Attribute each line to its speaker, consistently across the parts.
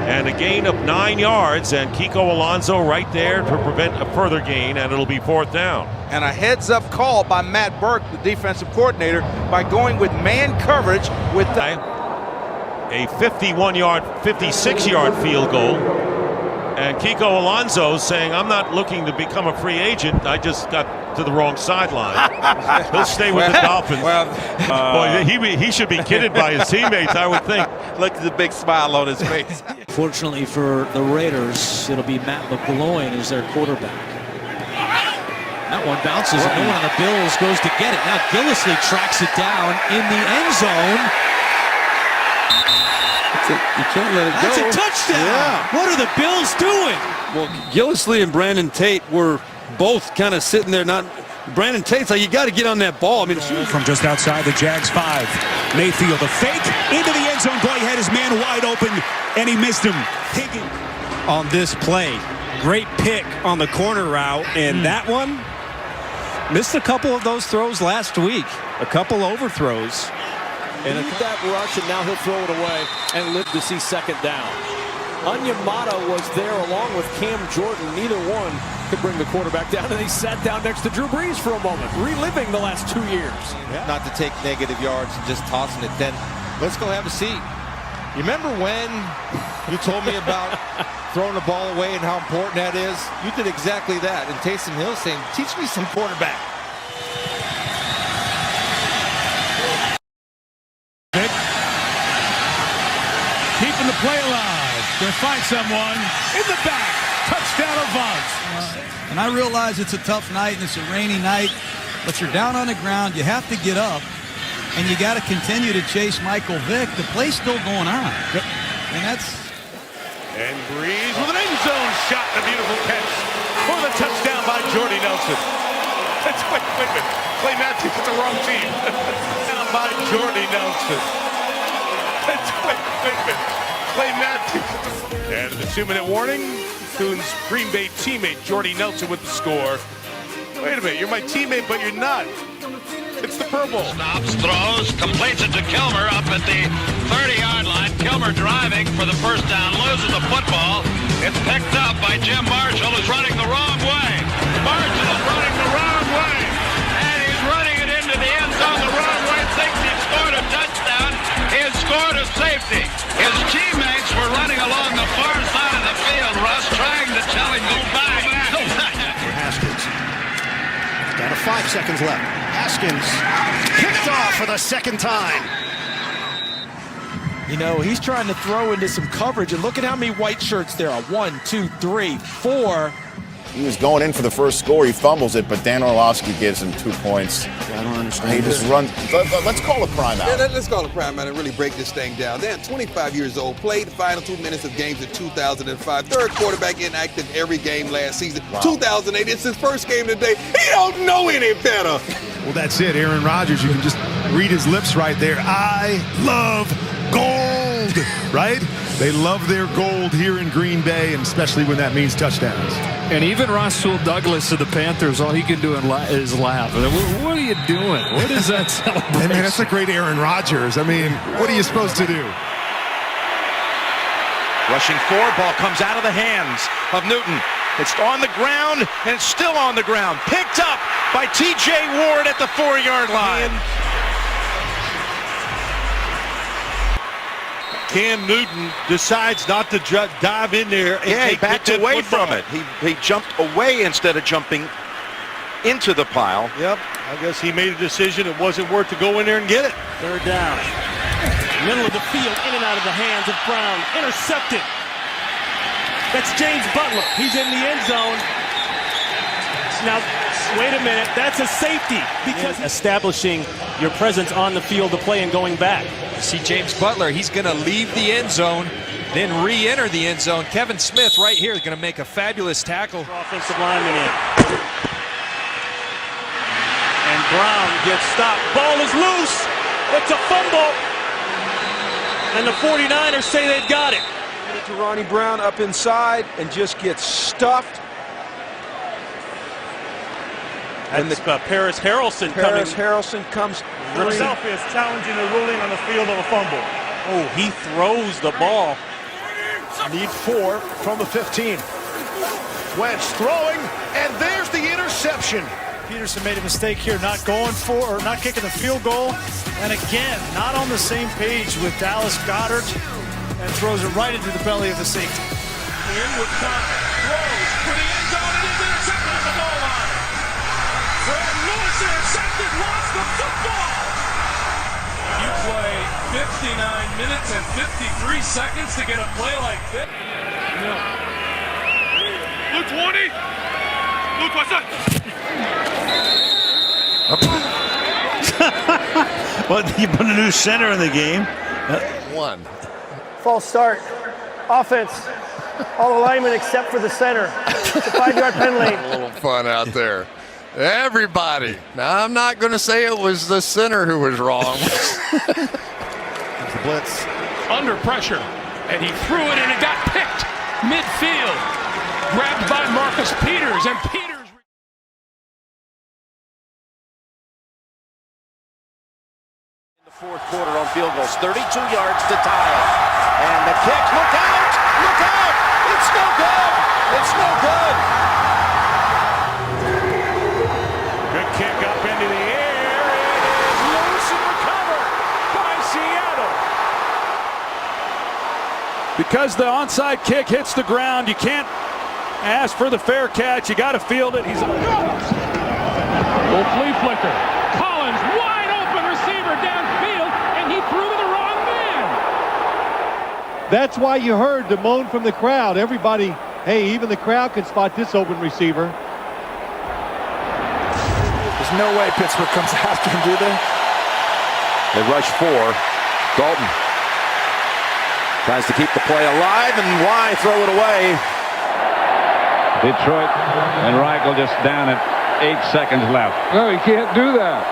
Speaker 1: And a gain of 9 yards, and Kiko Alonso right there to prevent a further gain, and it'll be 4th down.
Speaker 2: And a heads-up call by Matt Burke, the defensive coordinator, by going with man coverage with
Speaker 1: a 51-yard, 56-yard field goal. And Kiko Alonso saying, I'm not looking to become a free agent. I just got to the wrong sideline. He'll stay with the Dolphins. Boy, he should be kidded by his teammates, I would think.
Speaker 2: Look at the big smile on his face.
Speaker 3: Fortunately for the Raiders, it'll be Matt McGloin as their quarterback. That one bounces, and no one on the Bills goes to get it. Now Gillislee tracks it down in the end zone.
Speaker 4: You can't let it go.
Speaker 3: That's a touchdown.
Speaker 4: Yeah.
Speaker 3: What are the Bills doing?
Speaker 4: Well, Gillislee and Brandon Tate were both kind of sitting there. Brandon Tate's like, you got to get on that ball. I mean,
Speaker 5: from just outside the Jags 5. Mayfield, a fake into the end zone. Boy, had his man wide open, and he missed him. Higgins on this play. Great pick on the corner route, and that one missed a couple of those throws last week. A couple overthrows.
Speaker 6: And that rush, and now he'll throw it away and live to see 2nd down. Onyemata was there along with Cam Jordan. Neither one could bring the quarterback down, and he sat down next to Drew Brees for a moment, reliving the last 2 years.
Speaker 2: Yeah. Not to take negative yards and just tossing it. Then let's go have a seat. You remember when you told me about throwing the ball away and how important that is? You did exactly that. And Taysom Hill saying, teach me some quarterback.
Speaker 5: keeping the play alive. Gonna find someone in the back. Touchdown Avance.
Speaker 7: And I realize it's a tough night and it's a rainy night, but you're down on the ground. You have to get up, and you got to continue to chase Michael Vick. The play's still going on.
Speaker 5: Yep.
Speaker 7: And that's...
Speaker 1: And Brees with an end zone shot, and a beautiful catch for the touchdown by Jordy Nelson. Wait a minute. Clay Matthews with the wrong team. Down by Jordy Nelson. Wait a minute. Clay Matthews. And the 2-minute warning, Coons' Green Bay teammate Jordy Nelson with the score. Wait a minute, you're my teammate, but you're not. It's the purple.
Speaker 8: Stops, throws, completes it to Kilmer up at the 30-yard line. Kilmer driving for the first down, loses the football. It's picked up by Jim Marshall, who's running the wrong way. Marshall is running the wrong way, and he's running it into the end zone the wrong way. Thinks he scored a touchdown. He has scored a safety. His teammates were running along the far side of the field, Russ, trying to tell him go back.
Speaker 9: For Haskins. Down to 5 seconds left. Haskins kicked off for the second time.
Speaker 6: You know, he's trying to throw into some coverage, and look at how many white shirts there are. 1, 2, 3, 4.
Speaker 10: He was going in for the first score. He fumbles it, but Dan Orlovsky gives him 2 points.
Speaker 9: I don't understand.
Speaker 10: He just runs. Let's call a prime out.
Speaker 11: Yeah, let's call a prime out and really break this thing down. They're 25 years old, played the final 2 minutes of games in 2005. Third quarterback inactive every game last season. Wow. 2008, it's his first game today. He don't know any better.
Speaker 5: Well, that's it. Aaron Rodgers, you can just read his lips right there. I love gold, right? They love their gold here in Green Bay, and especially when that means touchdowns.
Speaker 12: And even Rasul Douglas of the Panthers, all he can do is laugh. What are you doing? What is that celebration?
Speaker 5: Hey, man, that's a great Aaron Rodgers. I mean, what are you supposed to do?
Speaker 2: Rushing forward, ball comes out of the hands of Newton. It's on the ground, and it's still on the ground. Picked up by T.J. Ward at the 4-yard line.
Speaker 1: Cam Newton decides not to dive in there. And
Speaker 2: he backed away from it. He jumped away instead of jumping into the pile.
Speaker 1: Yep, I guess he made a decision it wasn't worth to go in there and get it.
Speaker 6: Third down. Middle of the field, in and out of the hands of Brown. Intercepted. That's James Butler. He's in the end zone. Now, wait a minute. That's a safety because establishing your presence on the field to play and going back.
Speaker 13: See James Butler, he's going to leave the end zone, then re-enter the end zone. Kevin Smith right here is going to make a fabulous tackle.
Speaker 6: Offensive lineman in. And Brown gets stopped. Ball is loose. It's a fumble. And the 49ers say they've got it.
Speaker 2: To Ronnie Brown up inside and just gets stuffed.
Speaker 6: And Paris Harrelson
Speaker 2: comes.
Speaker 5: Philadelphia is challenging the ruling on the field of a fumble.
Speaker 6: Oh, he throws the ball.
Speaker 9: Need 4 from the 15. Wentz throwing, and there's the interception.
Speaker 7: Peterson made a mistake here, not kicking the field goal. And again, not on the same page with Dallas Goedert, and throws it right into the belly of the safety.
Speaker 8: In with Connor, throws for the end zone, and is intercepted at the goal line. Fred Lewis intercepted, lost the football. You play 59 minutes and 53 seconds to get a play like this. Luke 20. Luke, what's up?
Speaker 14: Well, you put a new center in the game.
Speaker 15: One.
Speaker 16: False start. Offense. All alignment except for the center. It's a 5-yard penalty.
Speaker 15: A little fun out there. Everybody. Now, I'm not going to say it was the center who was wrong.
Speaker 9: The blitz.
Speaker 8: Under pressure, and he threw it, and it got picked midfield. Grabbed by Marcus Peters, and Peters.
Speaker 17: Fourth quarter on field goals, 32 yards to tie it. And the kick, look out! Look out! It's no good! It's no good!
Speaker 1: Good kick up into the air. It is loose and recovered by Seattle. Because the onside kick hits the ground, you can't ask for the fair catch. You got to field it. He's a
Speaker 8: Little flea flicker. Collins, wide open receiver downfield, and he threw to the wrong man.
Speaker 18: That's why you heard the moan from the crowd. Everybody, hey, even the crowd can spot this open receiver.
Speaker 19: There's no way Pittsburgh comes after him, do they?
Speaker 17: They rush 4. Dalton tries to keep the play alive, and why throw it away?
Speaker 20: Detroit and Reichel just down at 8 seconds left. No, he can't do that.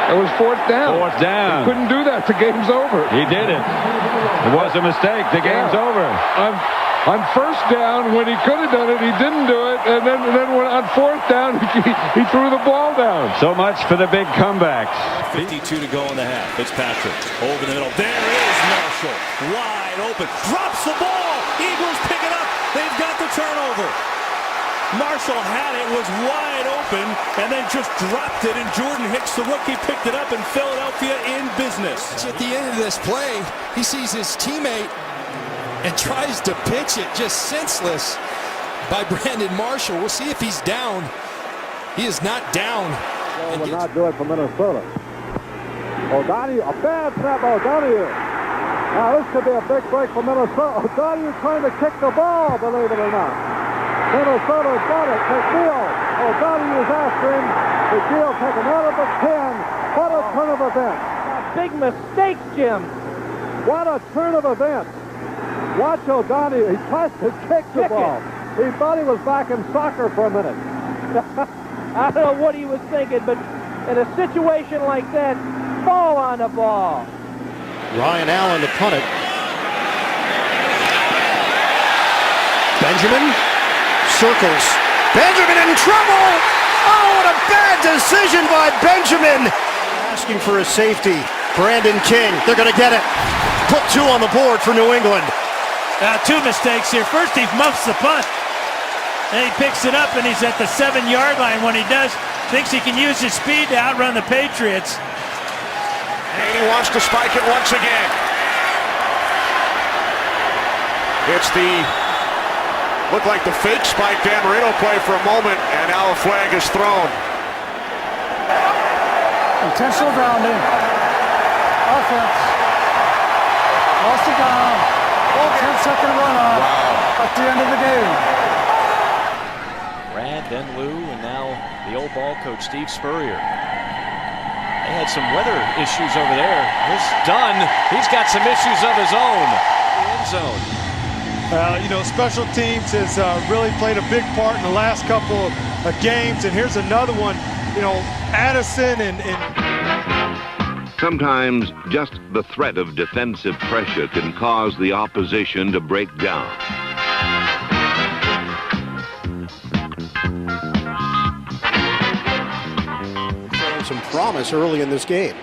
Speaker 20: It was fourth down. Fourth down. He couldn't do that. The game's over. He did it. It was a mistake. The game's over. On first down, when he could have done it, he didn't do it. And then when on fourth down, he threw the ball down. So much for the big comebacks.
Speaker 3: 52 to go in the half. Fitzpatrick over the middle. There is Marshall. Wide open. Drops the ball. Eagles pick it up. They've got the turnover. Marshall had it, was wide open, and then just dropped it, and Jordan Hicks, the rookie, picked it up, and Philadelphia in business.
Speaker 21: At the end of this play, he sees his teammate and tries to pitch it, just senseless, by Brandon Marshall. We'll see if he's down. He is not down.
Speaker 18: Well, will not do it for Minnesota. O'Donoghue, a bad snap, O'Donoghue. Now this could be a big break for Minnesota. O'Donoghue trying to kick the ball, believe it or not. Minnesota's got it. McNeil. O'Donoghue's after him. McNeil taken out of the 10. What a turn of events.
Speaker 16: Big mistake, Jim.
Speaker 18: What a turn of events. Watch O'Donoghue. He tries to kick the ball. He thought he was back in soccer for a minute.
Speaker 16: I don't know what he was thinking, but in a situation like that, fall on the ball.
Speaker 9: Ryan Allen to punt it. Benjamin circles. Benjamin in trouble! Oh, what a bad decision by Benjamin! Asking for a safety. Brandon King. They're going to get it. Put 2 on the board for New England.
Speaker 22: 2 mistakes here. First, he muffs the punt. Then he picks it up, and he's at the 7-yard line. When he does, thinks he can use his speed to outrun the Patriots.
Speaker 1: And he wants to spike it once again. It's looked like the fake spike Dan Marino play for a moment, and now a flag is thrown.
Speaker 23: Intentional grounding. Offense. Lost it down. 10-second run on at the end of the game.
Speaker 3: Brad, then Lou, and now the old ball coach, Steve Spurrier. They had some weather issues over there. This done. He's got some issues of his own. The end zone.
Speaker 18: You know, special teams has really played a big part in the last couple of games, and here's another one. You know, Addison and
Speaker 24: Sometimes just the threat of defensive pressure can cause the opposition to break down.
Speaker 9: Showing some promise early in this game.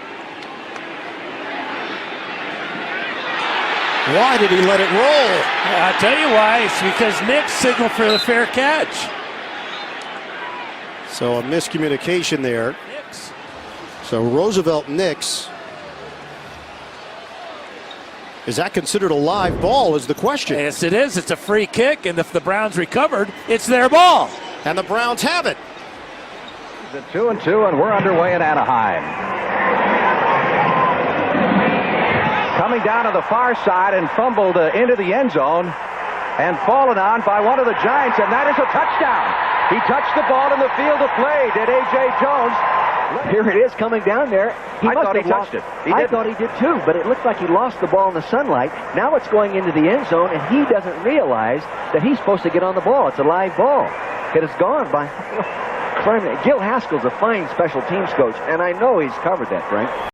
Speaker 9: Why did he let it roll?
Speaker 22: I'll tell you why. It's because Nick signaled for the fair catch.
Speaker 9: So a miscommunication there. So Roosevelt Nix. Is that considered a live ball is the question.
Speaker 22: Yes, it is. It's a free kick, and if the Browns recovered, it's their ball.
Speaker 9: And the Browns have it.
Speaker 4: It's 2-2, and we're underway in Anaheim. Coming down to the far side and fumbled into the end zone and fallen on by one of the Giants, and that is a touchdown. He touched the ball in the field of play, did A.J. Jones.
Speaker 10: Here it is coming down there.
Speaker 4: I thought he touched it.
Speaker 10: I thought he did too, but it looked like he lost the ball in the sunlight. Now it's going into the end zone, and he doesn't realize that he's supposed to get on the ball. It's a live ball. It is gone by... Gil Haskell's a fine special teams coach, and I know he's covered that, Frank.